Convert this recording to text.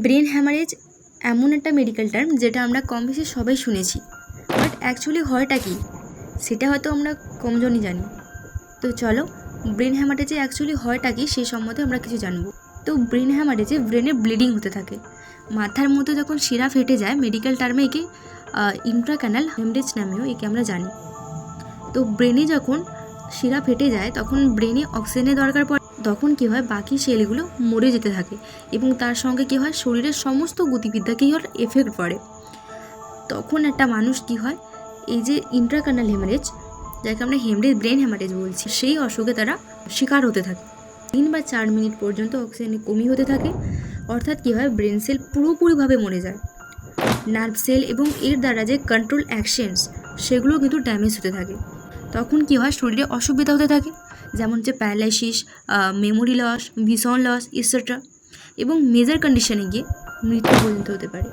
Brain haemorrhage এমন একটা medical term যেটা আমরা কম বেশি সবাই শুনেছি, বাট অ্যাকচুয়ালি হয়টা কি সেটা হয়তো আমরা কমজনই জানি। তো চলো ব্রেন হ্যামারেজে অ্যাকচুয়ালি হয়টা কি সেই সম্বন্ধে আমরা কিছু জানবো। তো ব্রেন হ্যামারেজে ব্রেনে ব্লিডিং হতে থাকে, মাথার মধ্যে যখন শিরা ফেটে যায়, মেডিকেল টার্মে একে ইন্ট্রাক্যানাল হেমরেজ নামেও একে আমরা জানি। তো ব্রেনে যখন শিরা ফেটে যায় তখন ব্রেনে অক্সিজেনের দরকার পড়ে, তখন কী হয় বাকি সেলগুলো মরে যেতে থাকে এবং তার সঙ্গে কী হয় শরীরের সমস্ত গতিবিদ্যাকেই ওর এফেক্ট পড়ে। তখন একটা মানুষ কী হয়, এই যে ইন্ট্রাক্যানাল হেমারেজ, যাকে আমরা ব্রেন হ্যামারেজ বলছি, সেই অসুখে তারা শিকার হতে থাকে। 3 বা 4 মিনিট পর্যন্ত অক্সিজেনের কমি হতে থাকে, অর্থাৎ কী হয় ব্রেন সেল পুরোপুরিভাবে মরে যায়। নার্ভ সেল এবং এর দ্বারা যে কন্ট্রোল অ্যাকশনস সেগুলো কিন্তু ড্যামেজ হতে থাকে। তখন কী হয় শরীরে অসুবিধা হতে থাকে, যেমন হচ্ছে paralysis, memory loss, vision loss etcetera, এবং মেজর কন্ডিশনে গিয়ে মৃত্যু পর্যন্ত হতে পারে।